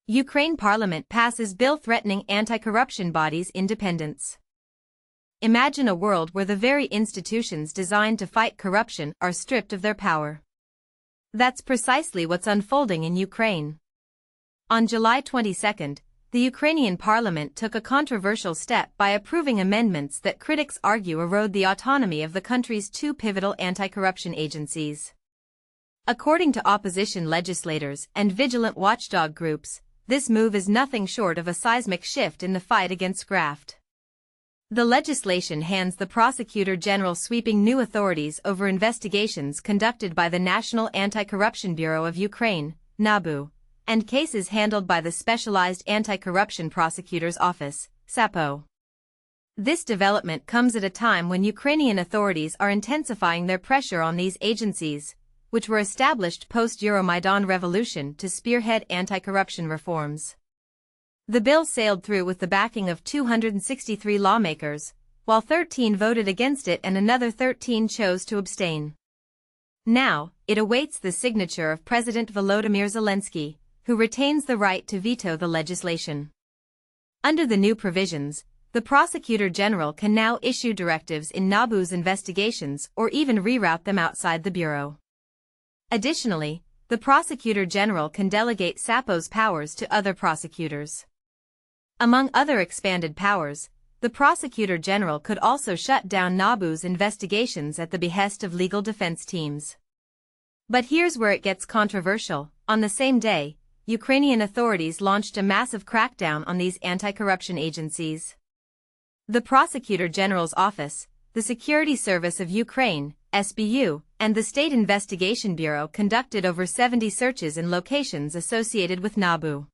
Ukraine parliament passes bill threatening anti-corruption bodies' independence. Imagine a world where the very institutions designed to fight corruption are stripped of their power. That's precisely what's unfolding in Ukraine. On July 22, the Ukrainian parliament took a controversial step by approving amendments that critics argue erode the autonomy of the country's two pivotal anti-corruption agencies. According to opposition legislators and vigilant watchdog groups, this move is nothing short of a seismic shift in the fight against graft. The legislation hands the Prosecutor General sweeping new authorities over investigations conducted by the National Anti-Corruption Bureau of Ukraine, NABU, and cases handled by the Specialized Anti-Corruption Prosecutor's Office, SAPO. This development comes at a time when Ukrainian authorities are intensifying their pressure on these agencies, which were established post-Euromaidan revolution to spearhead anti-corruption reforms. The bill sailed through with the backing of 263 lawmakers, while 13 voted against it and another 13 chose to abstain. Now, it awaits the signature of President Volodymyr Zelensky, who retains the right to veto the legislation. Under the new provisions, the Prosecutor General can now issue directives in NABU's investigations or even reroute them outside the Bureau. Additionally, the Prosecutor General can delegate SAPO's powers to other prosecutors. Among other expanded powers, the Prosecutor General could also shut down NABU's investigations at the behest of legal defense teams. But here's where it gets controversial. On the same day, Ukrainian authorities launched a massive crackdown on these anti-corruption agencies. The Prosecutor General's Office, the Security Service of Ukraine, SBU, and the State Investigation Bureau conducted over 70 searches in locations associated with NABU.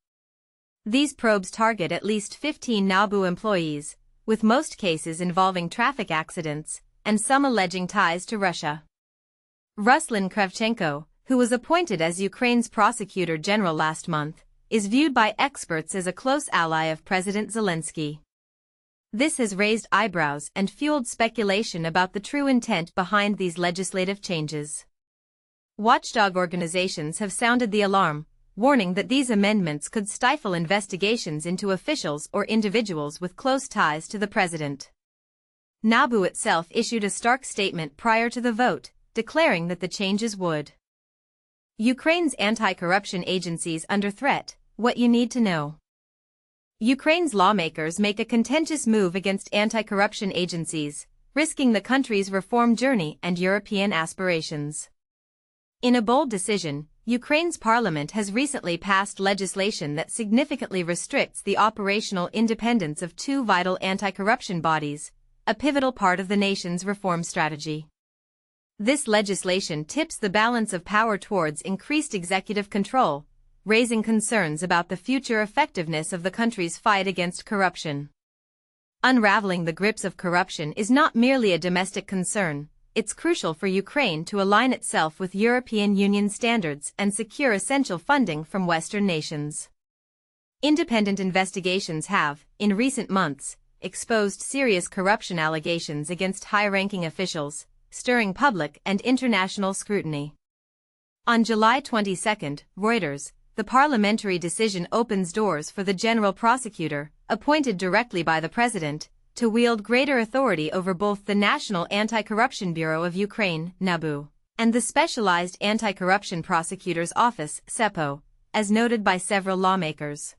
These probes target at least 15 NABU employees, with most cases involving traffic accidents, and some alleging ties to Russia. Ruslan Kravchenko, who was appointed as Ukraine's Prosecutor General last month, is viewed by experts as a close ally of President Zelensky. This has raised eyebrows and fueled speculation about the true intent behind these legislative changes. Watchdog organizations have sounded the alarm, warning that these amendments could stifle investigations into officials or individuals with close ties to the president. NABU itself issued a stark statement prior to the vote, declaring that the changes would Ukraine's anti-corruption agencies under threat, what you need to know. Ukraine's lawmakers make a contentious move against anti-corruption agencies, risking the country's reform journey and European aspirations. In a bold decision, Ukraine's parliament has recently passed legislation that significantly restricts the operational independence of two vital anti-corruption bodies, a pivotal part of the nation's reform strategy. This legislation tips the balance of power towards increased executive control, raising concerns about the future effectiveness of the country's fight against corruption. Unraveling the grips of corruption is not merely a domestic concern, it's crucial for Ukraine to align itself with European Union standards and secure essential funding from Western nations. Independent investigations have, in recent months, exposed serious corruption allegations against high-ranking officials, stirring public and international scrutiny. On July 22, Reuters, the parliamentary decision opens doors for the General Prosecutor, appointed directly by the President, to wield greater authority over both the National Anti-Corruption Bureau of Ukraine, NABU, and the Specialized Anti-Corruption Prosecutor's Office, SAPO, as noted by several lawmakers.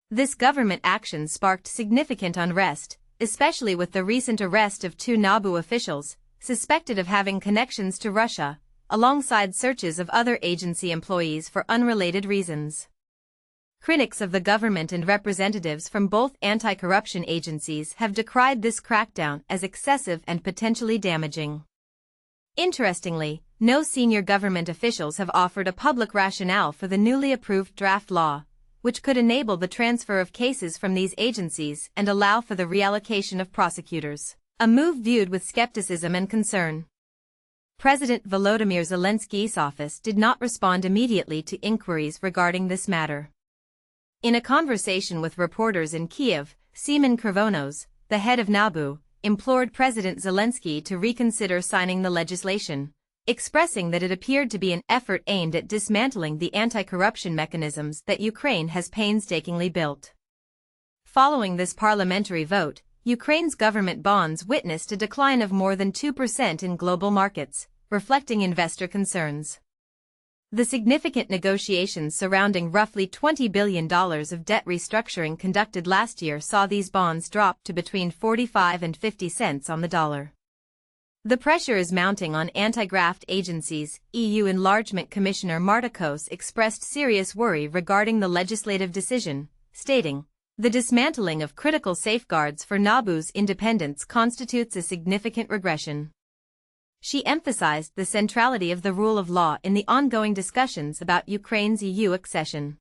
This government action sparked significant unrest, especially with the recent arrest of two NABU officials, suspected of having connections to Russia, alongside searches of other agency employees for unrelated reasons. Critics of the government and representatives from both anti-corruption agencies have decried this crackdown as excessive and potentially damaging. Interestingly, no senior government officials have offered a public rationale for the newly approved draft law, which could enable the transfer of cases from these agencies and allow for the reallocation of prosecutors, a move viewed with skepticism and concern. President Volodymyr Zelensky's office did not respond immediately to inquiries regarding this matter. In a conversation with reporters in Kiev, Semen Krivonos, the head of NABU, implored President Zelensky to reconsider signing the legislation, expressing that it appeared to be an effort aimed at dismantling the anti-corruption mechanisms that Ukraine has painstakingly built. Following this parliamentary vote, Ukraine's government bonds witnessed a decline of more than 2% in global markets, reflecting investor concerns. The significant negotiations surrounding roughly $20 billion of debt restructuring conducted last year saw these bonds drop to between 45 and 50 cents on the dollar. The pressure is mounting on anti-graft agencies. EU Enlargement Commissioner Martikos expressed serious worry regarding the legislative decision, stating, "The dismantling of critical safeguards for NABU's independence constitutes a significant regression." She emphasized the centrality of the rule of law in the ongoing discussions about Ukraine's EU accession.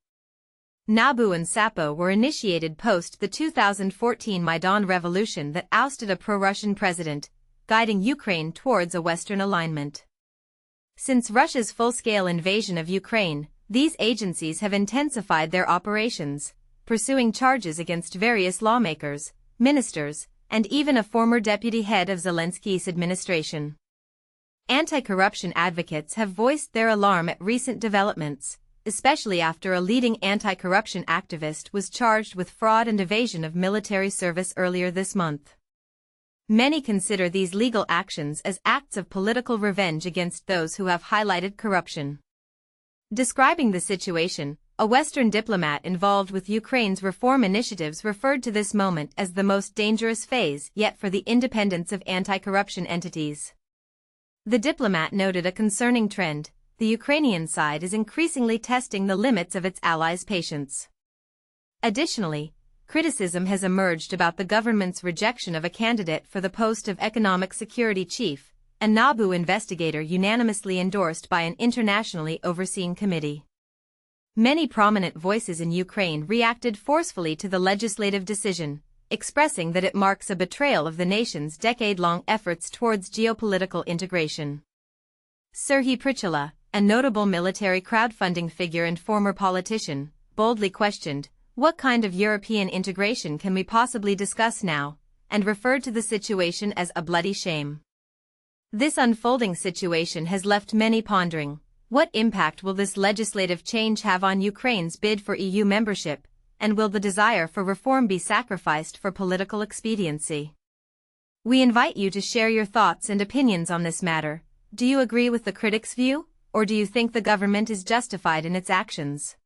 NABU and SAPO were initiated post the 2014 Maidan revolution that ousted a pro-Russian president, guiding Ukraine towards a Western alignment. Since Russia's full-scale invasion of Ukraine, these agencies have intensified their operations, pursuing charges against various lawmakers, ministers, and even a former deputy head of Zelensky's administration. Anti-corruption advocates have voiced their alarm at recent developments, especially after a leading anti-corruption activist was charged with fraud and evasion of military service earlier this month. Many consider these legal actions as acts of political revenge against those who have highlighted corruption. Describing the situation, a Western diplomat involved with Ukraine's reform initiatives referred to this moment as the most dangerous phase yet for the independence of anti-corruption entities. The diplomat noted a concerning trend: the Ukrainian side is increasingly testing the limits of its allies' patience. Additionally, criticism has emerged about the government's rejection of a candidate for the post of Economic Security Chief, a NABU investigator unanimously endorsed by an internationally overseen committee. Many prominent voices in Ukraine reacted forcefully to the legislative decision, expressing that it marks a betrayal of the nation's decade-long efforts towards geopolitical integration. Serhiy Prychula, a notable military crowdfunding figure and former politician, boldly questioned, "What kind of European integration can we possibly discuss now?" and referred to the situation as a bloody shame. This unfolding situation has left many pondering, what impact will this legislative change have on Ukraine's bid for EU membership, and will the desire for reform be sacrificed for political expediency? We invite you to share your thoughts and opinions on this matter. Do you agree with the critics' view, or do you think the government is justified in its actions?